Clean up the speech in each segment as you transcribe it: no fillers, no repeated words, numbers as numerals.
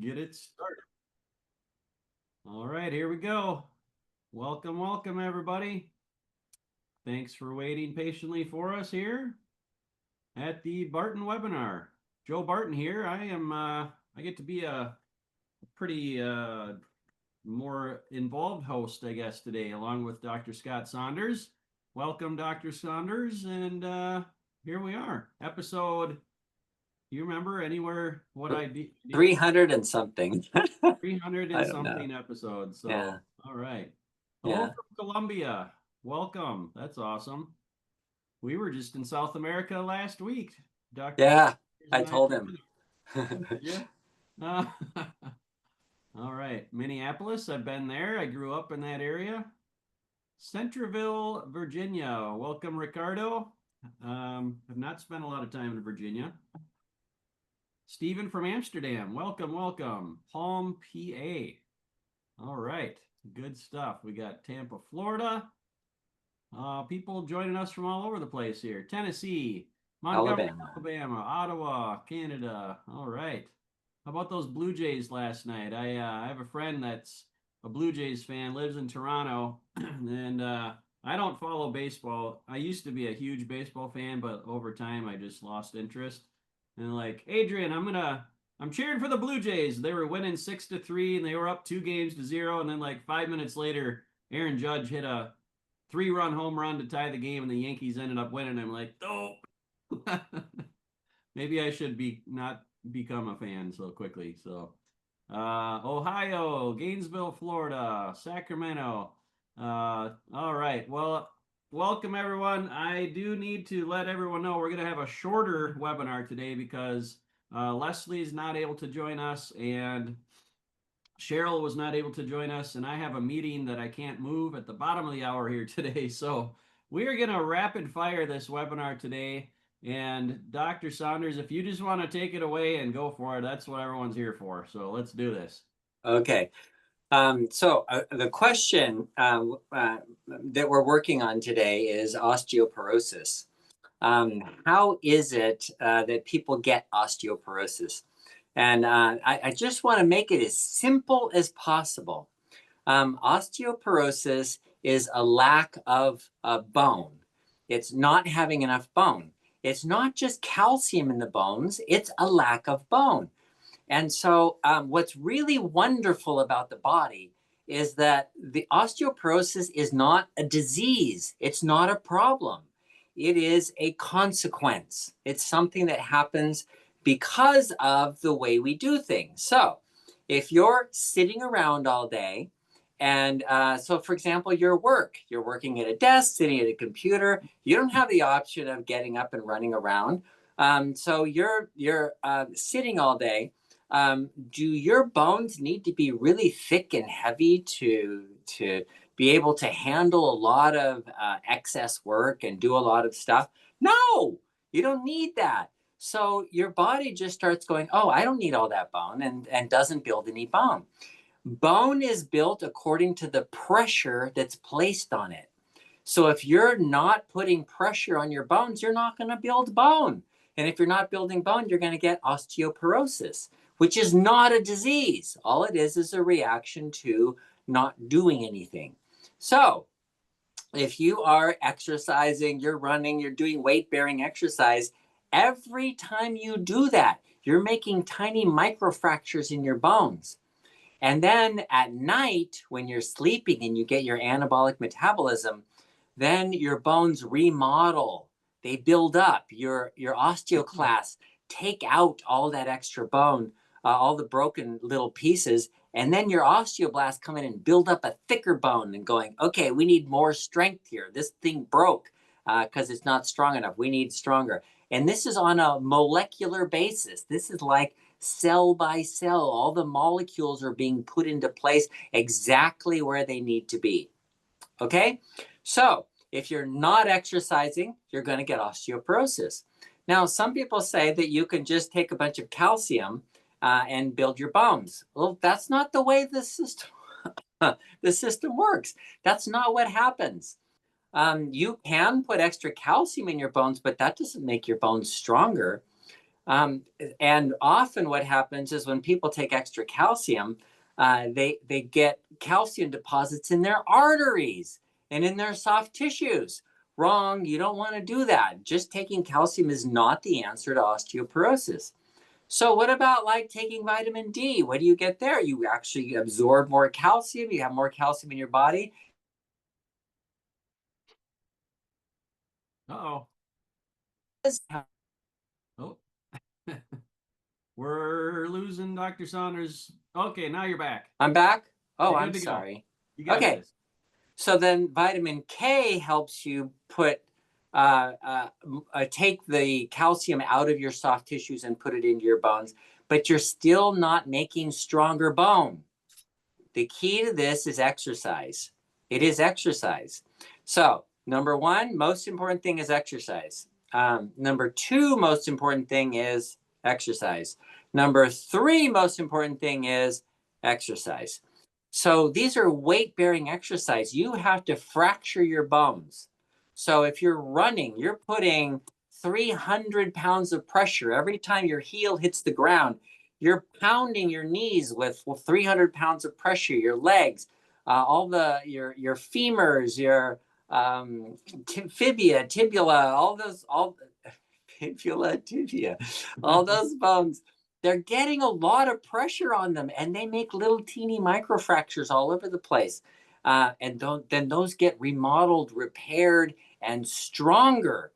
get it started. All right, here we go. Welcome, everybody. Thanks for waiting patiently for us here at the Barton webinar. Joe Barton here. I get to be a pretty more involved host, I guess, today, along with Dr. Scott Saunders. Welcome, Dr. Saunders, and here we are, episode. Do you remember anywhere what I did? 300 and something. 300 and something episodes. So, yeah. All right. Hello from Colombia. Welcome. That's awesome. We were just in South America last week. Dr. Yeah, I told him. Yeah. All right. Minneapolis. I've been there. I grew up in that area. Centerville, Virginia. Welcome, Ricardo. I've not spent a lot of time in Virginia. Stephen from Amsterdam. Welcome. Palm, PA. All right. Good stuff. We got Tampa, Florida. People joining us from all over the place here. Tennessee, Montgomery, Alabama, Ottawa, Canada. All right. How about those Blue Jays last night? I have a friend that's a Blue Jays fan, lives in Toronto, and I don't follow baseball. I used to be a huge baseball fan, but over time I just lost interest. And like, Adrian, I'm cheering for the Blue Jays. They were winning 6-3 and they were up 2-0. And then like 5 minutes later, Aaron Judge hit a 3-run home run to tie the game and the Yankees ended up winning. I'm like, oh, maybe I should not become a fan so quickly. So Ohio, Gainesville, Florida, Sacramento. All right. Well, welcome everyone. I do need to let everyone know we're going to have a shorter webinar today because Leslie's not able to join us and Cheryl was not able to join us, and I have a meeting that I can't move at the bottom of the hour here today. So we are going to rapid fire this webinar today. And Dr. Saunders, if you just want to take it away and go for it, that's what everyone's here for. So let's do this. Okay. The question that we're working on today is osteoporosis. How is it that people get osteoporosis? And I just want to make it as simple as possible. Osteoporosis is a lack of bone. It's not having enough bone. It's not just calcium in the bones, it's a lack of bone. And so what's really wonderful about the body is that the osteoporosis is not a disease. It's not a problem. It is a consequence. It's something that happens because of the way we do things. So if you're sitting around all day, and so for example, you're working at a desk, sitting at a computer, you don't have the option of getting up and running around. So you're sitting all day. Do your bones need to be really thick and heavy to be able to handle a lot of excess work and do a lot of stuff? No, you don't need that. So your body just starts going, oh, I don't need all that bone, and doesn't build any bone. Bone is built according to the pressure that's placed on it. So if you're not putting pressure on your bones, you're not going to build bone. And if you're not building bone, you're going to get osteoporosis, which is not a disease. All it is a reaction to not doing anything. So if you are exercising, you're running, you're doing weight-bearing exercise, every time you do that, you're making tiny microfractures in your bones. And then at night, when you're sleeping and you get your anabolic metabolism, then your bones remodel. They build up. Your osteoclasts take out all that extra bone, all the broken little pieces, and then your osteoblasts come in and build up a thicker bone and going, okay, we need more strength here. This thing broke because it's not strong enough. We need stronger. And this is on a molecular basis. This is like cell by cell. All the molecules are being put into place exactly where they need to be. Okay? So if you're not exercising, you're going to get osteoporosis. Now, some people say that you can just take a bunch of calcium and build your bones. Well, that's not the way the system works. That's not what happens. You can put extra calcium in your bones, but that doesn't make your bones stronger. And often what happens is when people take extra calcium, they get calcium deposits in their arteries and in their soft tissues. Wrong. You don't want to do that. Just taking calcium is not the answer to osteoporosis. So what about like taking vitamin D? What do you get there? You actually absorb more calcium. You have more calcium in your body. Uh-oh. Oh, we're losing Dr. Saunders. Okay, now you're back. I'm back. Oh, You're I'm good to go. sorry. You got Okay. this. So then vitamin K helps you take the calcium out of your soft tissues and put it into your bones, but you're still not making stronger bone. The key to this is exercise. It is exercise. So number one, most important thing is exercise. Number two, most important thing is exercise. Number three, most important thing is exercise. So these are weight-bearing exercise. You have to fracture your bones. So if you're running, you're putting 300 pounds of pressure every time your heel hits the ground. You're pounding your knees with 300 pounds of pressure, your legs, your femurs, your tibia, fibula, tibia, all those bones. They're getting a lot of pressure on them, and they make little teeny microfractures all over the place. Then those get remodeled, repaired, and stronger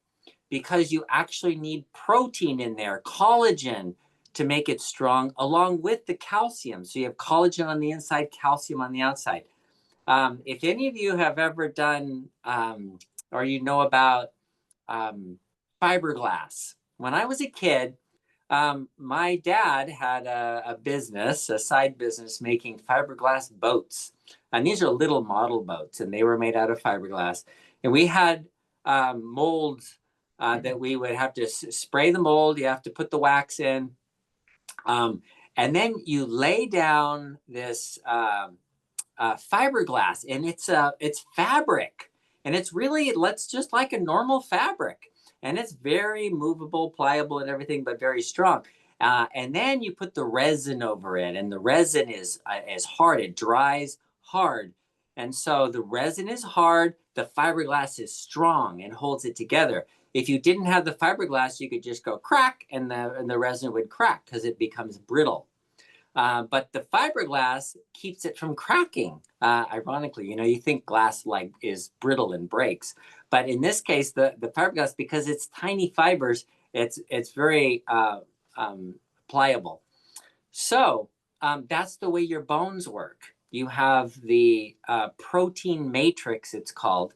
because you actually need protein in there, collagen, to make it strong, along with the calcium. So you have collagen on the inside, calcium on the outside. If any of you have ever done or you know about fiberglass, when I was a kid, my dad had a business, a side business making fiberglass boats. And these are little model boats, and they were made out of fiberglass. And we had molds that we would have to spray the mold. You have to put the wax in. And then you lay down this fiberglass, and it's fabric, and it's really just like a normal fabric, and it's very movable, pliable, and everything, but very strong. And then you put the resin over it, and the resin is hard. It dries hard, and so the resin is hard. The fiberglass is strong and holds it together. If you didn't have the fiberglass, you could just go crack, and the resin would crack because it becomes brittle. But the fiberglass keeps it from cracking. Ironically, you think glass like is brittle and breaks, but in this case, the fiberglass, because it's tiny fibers, it's very pliable. So that's the way your bones work. You have the protein matrix, it's called,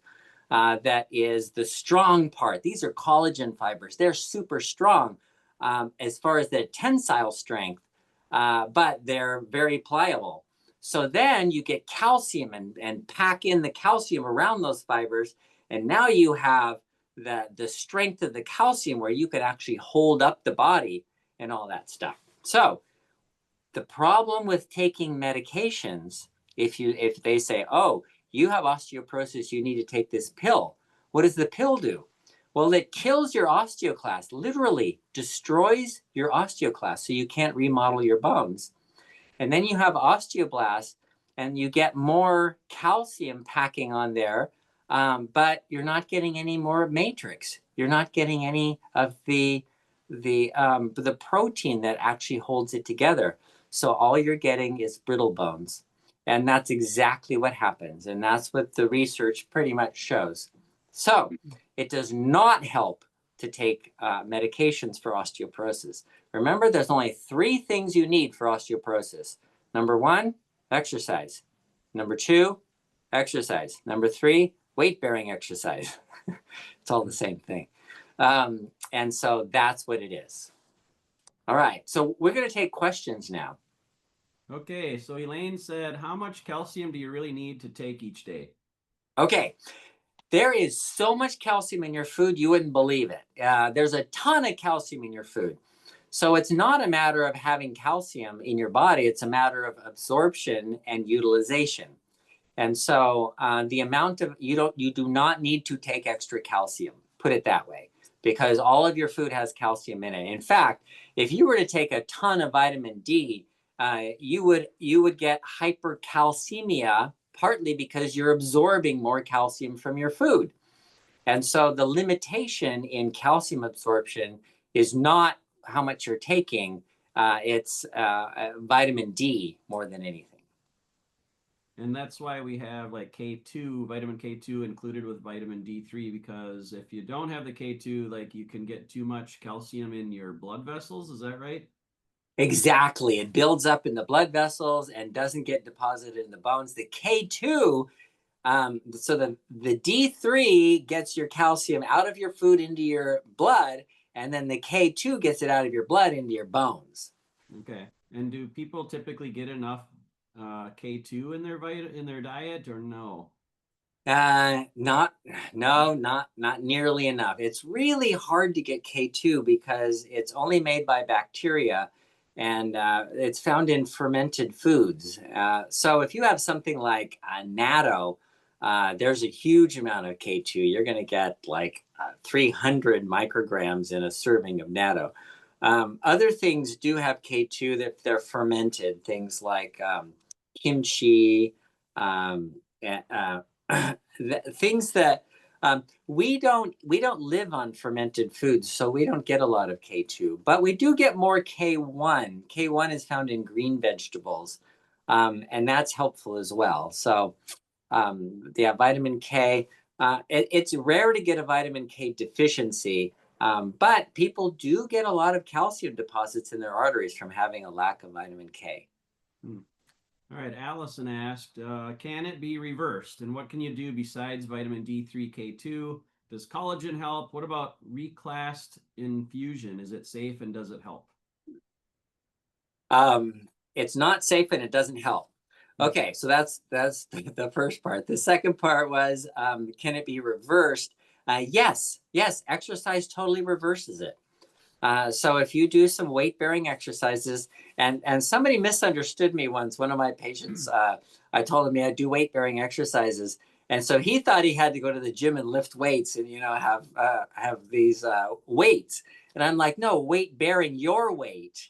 that is the strong part. These are collagen fibers. They're super strong as far as their tensile strength, but they're very pliable. So then you get calcium and pack in the calcium around those fibers. And now you have the strength of the calcium where you could actually hold up the body and all that stuff. So the problem with taking medications, if they say, oh, you have osteoporosis, you need to take this pill. What does the pill do? Well, it kills your osteoclast, literally destroys your osteoclast, so you can't remodel your bones. And then you have osteoblasts, and you get more calcium packing on there, but you're not getting any more matrix. You're not getting any of the protein that actually holds it together. So all you're getting is brittle bones. And that's exactly what happens. And that's what the research pretty much shows. So it does not help to take medications for osteoporosis. Remember, there's only 3 things you need for osteoporosis. Number 1, exercise. Number 2, exercise. Number 3, weight-bearing exercise. It's all the same thing. And so that's what it is. All right. So we're going to take questions now. Okay, so Elaine said, how much calcium do you really need to take each day? Okay. There is so much calcium in your food, you wouldn't believe it. There's a ton of calcium in your food. So it's not a matter of having calcium in your body. It's a matter of absorption and utilization. And so the amount of, you do not need to take extra calcium, put it that way. because all of your food has calcium in it. In fact, if you were to take a ton of vitamin D, you would get hypercalcemia, partly because you're absorbing more calcium from your food. And so the limitation in calcium absorption is not how much you're taking, it's vitamin D more than anything. And that's why we have like K2, vitamin K2 included with vitamin D3, because if you don't have the K2, like you can get too much calcium in your blood vessels. Is that right? Exactly. It builds up in the blood vessels and doesn't get deposited in the bones. The K2, so the D3 gets your calcium out of your food into your blood, and then the K2 gets it out of your blood into your bones. Okay. And do people typically get enough K2 in their diet, or no? Not nearly enough. It's really hard to get K2 because it's only made by bacteria, and it's found in fermented foods. So if you have something like natto, there's a huge amount of K2. You're going to get like 300 micrograms in a serving of natto. Other things do have K2 that they're fermented, things like kimchi, things that we don't live on fermented foods, so we don't get a lot of K2, but we do get more K1. K1 is found in green vegetables, and that's helpful as well. So yeah, vitamin K. It's rare to get a vitamin K deficiency, but people do get a lot of calcium deposits in their arteries from having a lack of vitamin K. All right, Allison asked, can it be reversed? And what can you do besides vitamin D3, K2? Does collagen help? What about reclassed infusion? Is it safe and does it help? It's not safe and it doesn't help. Okay, so that's the first part. The second part was, can it be reversed? Yes, exercise totally reverses it. So if you do some weight-bearing exercises, and somebody misunderstood me once, one of my patients, I told him, yeah, do weight-bearing exercises. And so he thought he had to go to the gym and lift weights and, have these weights. And I'm like, no, weight bearing your weight,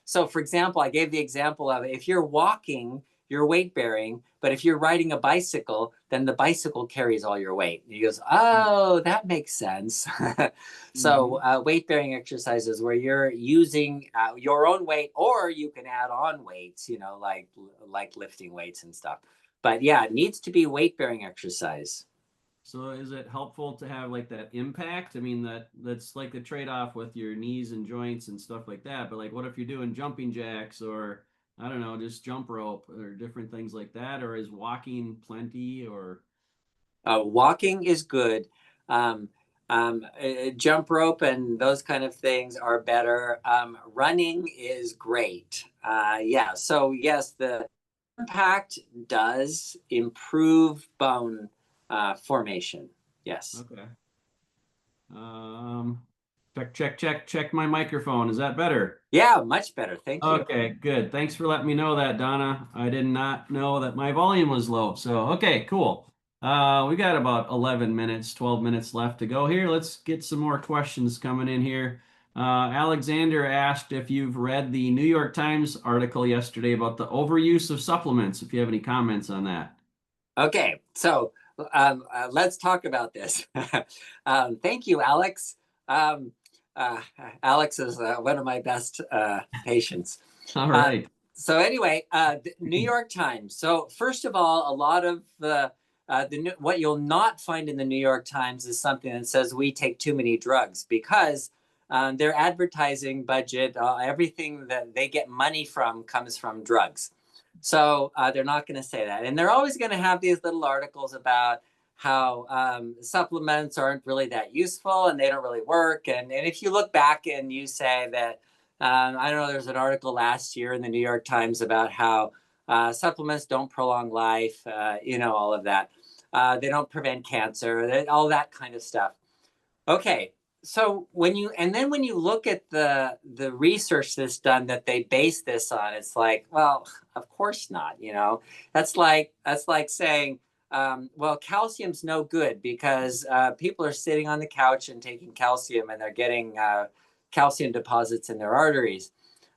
So for example, I gave the example of if you're walking, you're weight bearing, but if you're riding a bicycle, then the bicycle carries all your weight. And he goes, oh, that makes sense. So weight bearing exercises where you're using your own weight, or you can add on weights, like lifting weights and stuff. But yeah, it needs to be weight bearing exercise. So is it helpful to have like that impact? I mean, that's like the trade-off with your knees and joints and stuff like that. But like, what if you're doing jumping jacks or I don't know, just jump rope or different things like that? Or is walking plenty or? Walking is good. Jump rope and those kind of things are better. Running is great. Yeah. So yes, the impact does improve bone formation. Yes. Okay. Check my microphone. Is that better? Yeah, much better. Thank you. Okay, good. Thanks for letting me know that, Donna. I did not know that my volume was low. So, okay, cool. We got about 11 minutes, 12 minutes left to go here. Let's get some more questions coming in here. Alexander asked if you've read the New York Times article yesterday about the overuse of supplements, if you have any comments on that. Okay, so let's talk about this. Thank you, Alex. Alex is one of my best patients. All right. So anyway, the New York Times. So first of all, a lot of what you'll not find in the New York Times is something that says we take too many drugs, because their advertising budget, everything that they get money from comes from drugs. So they're not going to say that. And they're always going to have these little articles about how supplements aren't really that useful and they don't really work. And if you look back and you say that, I don't know, there's an article last year in the New York Times about how supplements don't prolong life, all of that. They don't prevent cancer, all that kind of stuff. Okay. So when you look at the research that's done that they base this on, it's like, well, of course not. That's like saying Well, calcium's no good because people are sitting on the couch and taking calcium, and they're getting calcium deposits in their arteries.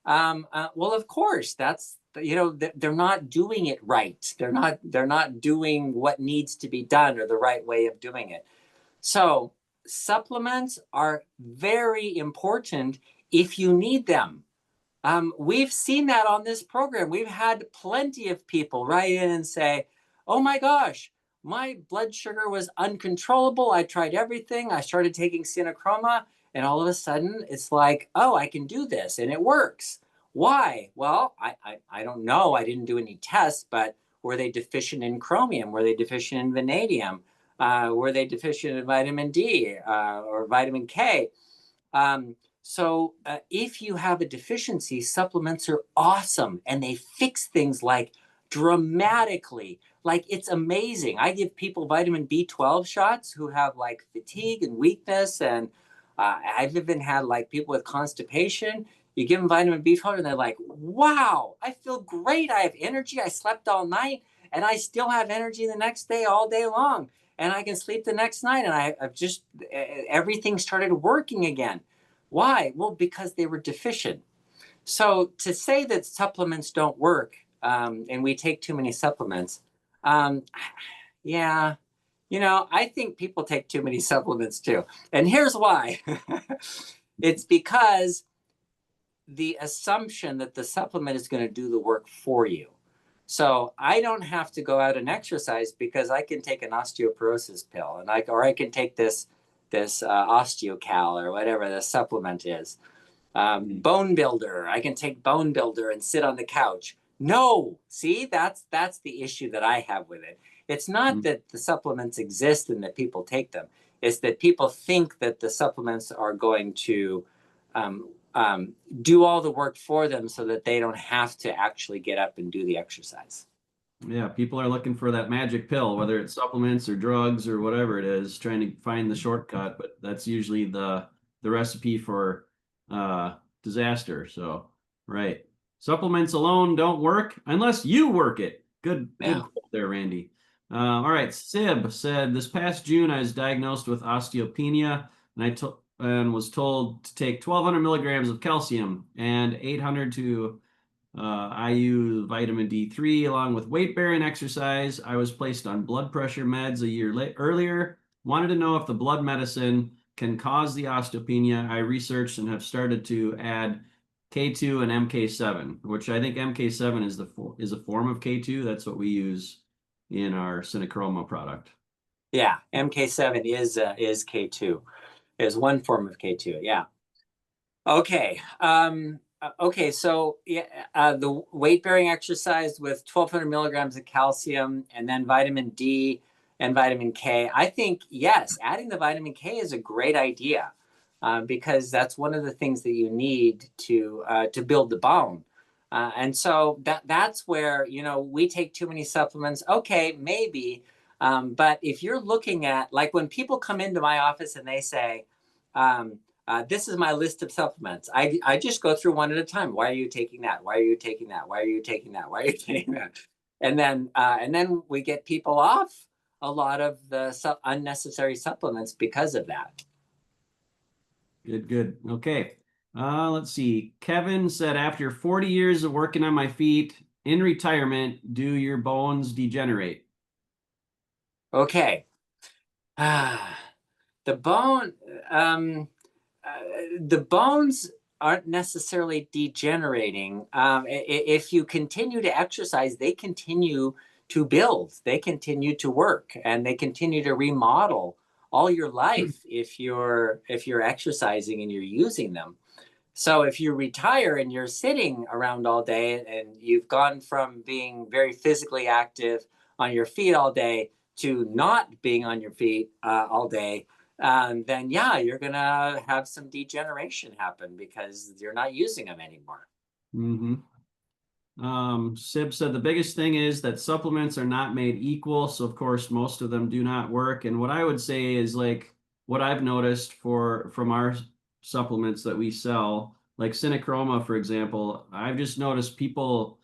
Well, of course, that's, they're not doing it right. They're not doing what needs to be done or the right way of doing it. So supplements are very important if you need them. We've seen that on this program. We've had plenty of people write in and say, oh my gosh, my blood sugar was uncontrollable. I tried everything. I started taking Synachroma, and all of a sudden it's like, oh, I can do this and it works. Why? Well, I don't know. I didn't do any tests, but were they deficient in chromium? Were they deficient in vanadium? Were they deficient in vitamin D or vitamin K? So if you have a deficiency, supplements are awesome, and they fix things like dramatically. Like, it's amazing. I give people vitamin B12 shots who have like fatigue and weakness, and I've even had like people with constipation. You give them vitamin B12 and they're like, wow, I feel great. I have energy. I slept all night and I still have energy the next day, all day long. And I can sleep the next night, and I've just, everything started working again. Why? Well, because they were deficient. So to say that supplements don't work, and we take too many supplements, um, yeah, I think people take too many supplements too. And here's why. It's because the assumption that the supplement is going to do the work for you. So I don't have to go out and exercise because I can take an osteoporosis pill, and I can take this osteocal or whatever the supplement is. Bone builder. I can take bone builder and sit on the couch. No, see, that's the issue that I have with it. It's not that the supplements exist and that people take them. It's that people think that the supplements are going to do all the work for them so that they don't have to actually get up and do the exercise. Yeah, people are looking for that magic pill, whether it's supplements or drugs or whatever it is, trying to find the shortcut, but that's usually the recipe for disaster. So, right. Supplements alone don't work unless you work it. Good quote there, Randy. All right, Sib said, this past June I was diagnosed with osteopenia, and was told to take 1,200 milligrams of calcium and 800 to IU vitamin D3 along with weight bearing exercise. I was placed on blood pressure meds a year earlier. Wanted to know if the blood medicine can cause the osteopenia. I researched and have started to add K2 and MK7, which I think MK7 is a form of K2. That's what we use in our Synachroma product. Yeah, MK7 is K2. Is one form of K2. Yeah. Okay. Okay. So the weight bearing exercise with 1,200 milligrams of calcium and then vitamin D and vitamin K. I think, yes, adding the vitamin K is a great idea because that's one of the things that you need to build the bone. And so that's where, we take too many supplements. Okay, maybe. But if you're looking at, like, when people come into my office and they say, this is my list of supplements. I just go through one at a time. Why are you taking that? Why are you taking that? Why are you taking that? Why are you taking that? And then we get people off a lot of the unnecessary supplements because of that. Good. Okay. Let's see. Kevin said, after 40 years of working on my feet in retirement, do your bones degenerate? Okay. The bone, the bones aren't necessarily degenerating. If you continue to exercise, they continue to build, they continue to work, and they continue to remodel all your life if you're exercising and you're using them. So if you retire and you're sitting around all day and you've gone from being very physically active on your feet all day to not being on your feet all day, then yeah, you're going to have some degeneration happen because you're not using them anymore. Mm-hmm. Sib said the biggest thing is that supplements are not made equal. So of course, most of them do not work. And what I would say is, like, what I've noticed from our supplements that we sell, like Synachroma, for example, I've just noticed people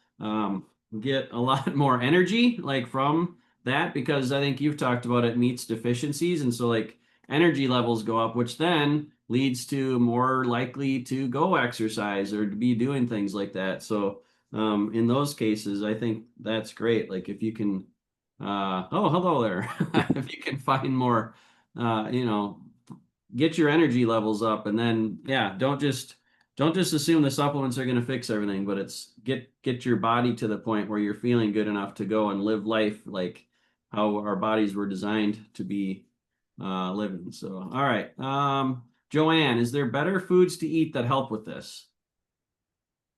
get a lot more energy, like from that because I think you've talked about it meets deficiencies. And so like energy levels go up, which then leads to more likely to go exercise or to be doing things like that. So in those cases, I think that's great. Like if you can, oh, hello there. If you can find more, you know, get your energy levels up, and then yeah, don't just assume the supplements are going to fix everything, but it's get your body to the point where you're feeling good enough to go and live life like how our bodies were designed to be living. So, all right. Joanne, is there better foods to eat that help with this?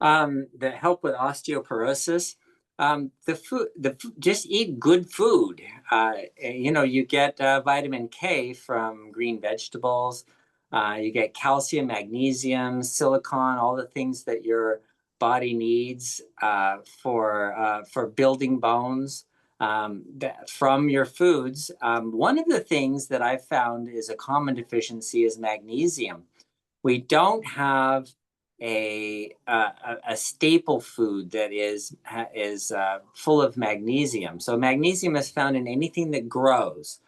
That help with osteoporosis. Just eat good food. You get vitamin K from green vegetables. You get calcium, magnesium, silicon, all the things that your body needs for building bones from your foods. One of the things that I've found is a common deficiency is magnesium. We don't have a staple food that is full of magnesium. So magnesium is found in anything that grows.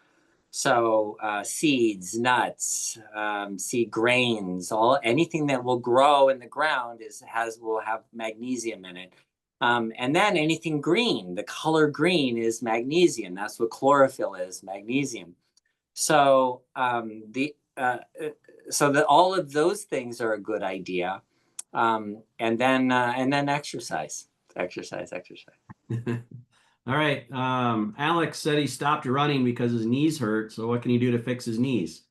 So seeds, nuts, seed grains, anything that will grow in the ground will have magnesium in it. And then anything green, the color green is magnesium. That's what chlorophyll is, magnesium. So that all of those things are a good idea. And then exercise. All right. Alex said he stopped running because his knees hurt. So what can he do to fix his knees?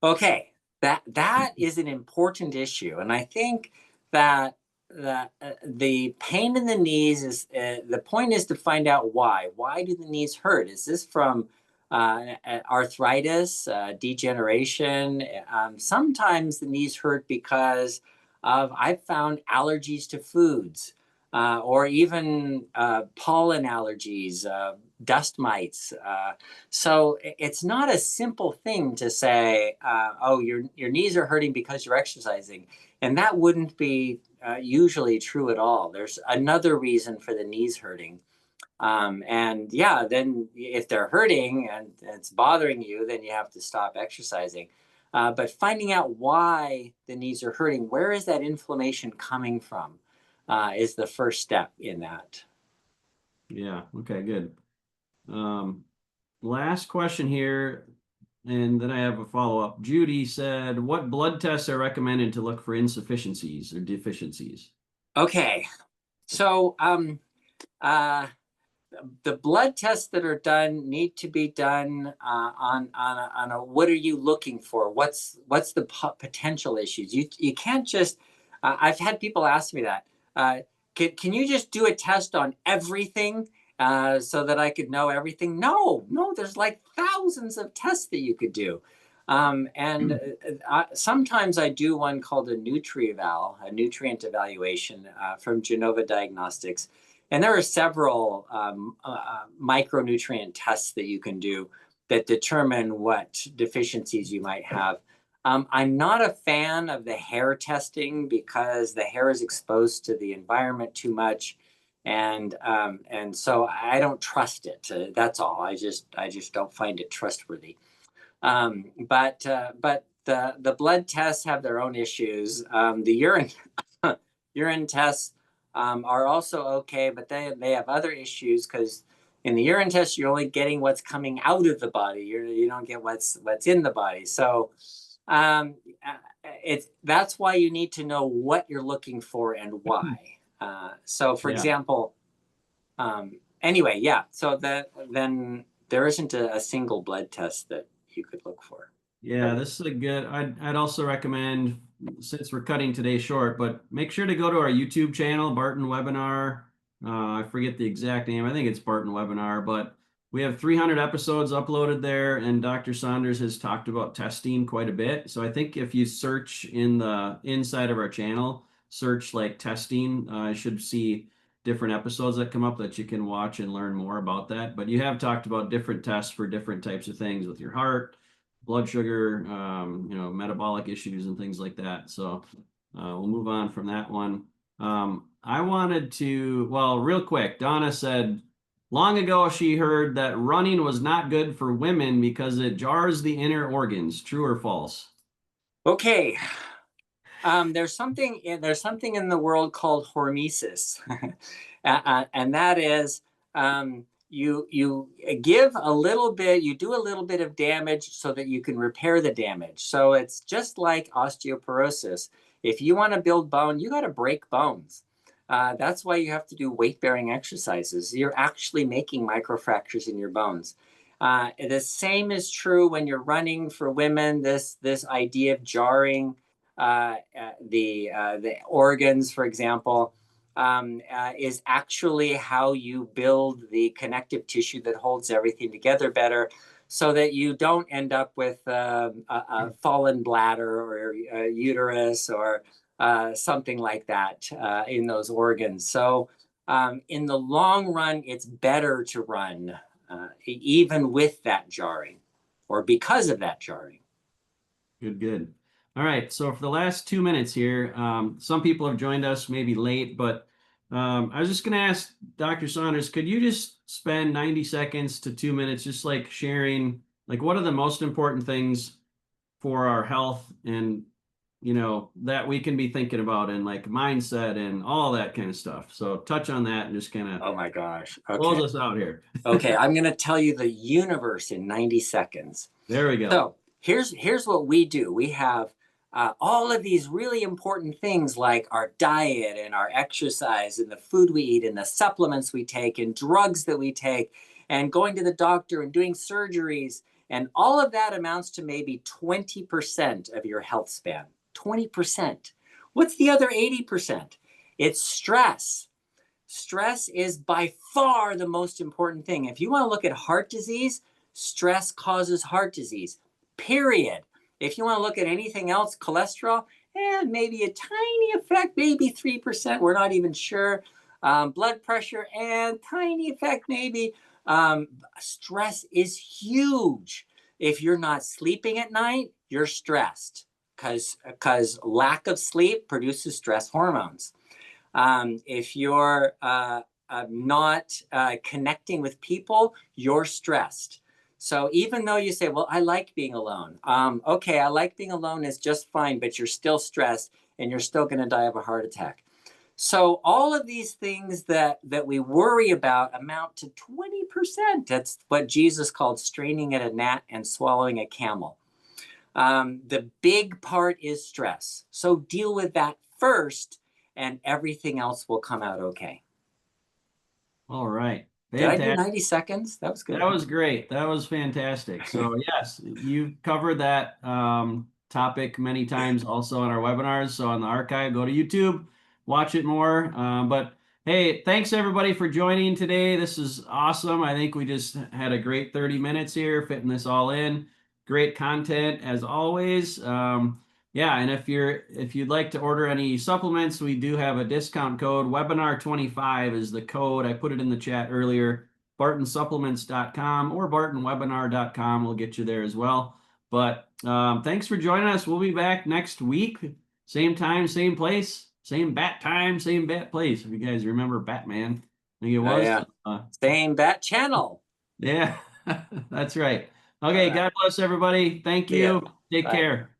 Okay, that is an important issue, and I think that the pain in the knees is the point is to find out why. Why do the knees hurt? Is this from arthritis, degeneration? Sometimes the knees hurt because I've found allergies to foods, or even pollen allergies, dust mites. So it's not a simple thing to say, oh, your knees are hurting because you're exercising. And that wouldn't be usually true at all. There's another reason for the knees hurting. And yeah, then if they're hurting and it's bothering you, then you have to stop exercising. But finding out why the knees are hurting, where is that inflammation coming from, is the first step in that. Yeah. Okay, good. Um, Last question here, and then I have a follow-up. Judy said, what blood tests are recommended to look for insufficiencies or deficiencies? Okay, so uh, the blood tests that are done need to be done on a what are you looking for? What's the potential issues? You can't just. I've had people ask me that. Can you just do a test on everything so that I could know everything? No, no. There's like thousands of tests that you could do. And sometimes I do one called a NutriEval, a nutrient evaluation from Genova Diagnostics. And there are several micronutrient tests that you can do that determine what deficiencies you might have. I'm not a fan of the hair testing because the hair is exposed to the environment too much, and so I don't trust it. That's all. I just don't find it trustworthy. But the blood tests have their own issues. The urine tests are also okay, but they have other issues because in the urine test you're only getting what's coming out of the body. You don't get what's in the body. So that's why you need to know what you're looking for and why. So for Yeah. example, anyway, yeah. So then there isn't a single blood test that you could look for. Yeah, this is a good. I'd also recommend, since we're cutting today short, but make sure to go to our YouTube channel, Barton Webinar. I forget the exact name. I think it's Barton Webinar, but we have 300 episodes uploaded there, and Dr. Saunders has talked about testing quite a bit. So I think if you search in the inside of our channel, search like testing, I should see different episodes that come up that you can watch and learn more about that. But you have talked about different tests for different types of things with your heart, blood sugar, metabolic issues and things like that. So we'll move on from that one. I wanted to, well, real quick, Donna said long ago she heard that running was not good for women because it jars the inner organs. True or false? Okay. There's something in the world called hormesis, and that is you give a little bit, you do a little bit of damage so that you can repair the damage. So it's just like osteoporosis. If you want to build bone, you got to break bones. That's why you have to do weight-bearing exercises. You're actually making microfractures in your bones. The same is true when you're running for women. This idea of jarring the organs, for example, is actually how you build the connective tissue that holds everything together better, so that you don't end up with a fallen bladder or a uterus or something like that in those organs. So in the long run, it's better to run even with that jarring or because of that jarring. Good, good. All right. So for the last 2 minutes here, some people have joined us maybe late, but I was just going to ask Dr. Saunders, could you just spend 90 seconds to 2 minutes just like sharing, like what are the most important things for our health and, that we can be thinking about and like mindset and all that kind of stuff. So touch on that and just kind of Oh my gosh. close Okay. us out here. Okay. I'm going to tell you the universe in 90 seconds. There we go. So here's what we do. We have all of these really important things like our diet and our exercise and the food we eat and the supplements we take and drugs that we take and going to the doctor and doing surgeries. And all of that amounts to maybe 20% of your health span. 20%. What's the other 80%? It's stress. Stress is by far the most important thing. If you want to look at heart disease, stress causes heart disease, period. If you want to look at anything else, cholesterol, maybe a tiny effect, maybe 3%. We're not even sure. Blood pressure and tiny effect, maybe. Stress is huge. If you're not sleeping at night, you're stressed because lack of sleep produces stress hormones. If you're not connecting with people, you're stressed. So even though you say, well, I like being alone. Okay, I like being alone is just fine, but you're still stressed and you're still going to die of a heart attack. So all of these things that we worry about amount to 20%. That's what Jesus called straining at a gnat and swallowing a camel. The big part is stress. So deal with that first and everything else will come out okay. All right. Did I do Fantastic. 90 seconds? That was good. That was great. That was fantastic. So yes, you've covered that topic many times also on our webinars. So on the archive, go to YouTube, watch it more. But hey, thanks everybody for joining today. This is awesome. I think we just had a great 30 minutes here, fitting this all in. Great content as always. Yeah, and if you'd like to order any supplements, we do have a discount code. Webinar25 is the code. I put it in the chat earlier. BartonSupplements.com or BartonWebinar.com will get you there as well. But thanks for joining us. We'll be back next week. Same time, same place, same bat time, same bat place. If you guys remember Batman, I think it was. Yeah. Same bat channel. Yeah, that's right. Okay, God bless everybody. Thank you. Take care.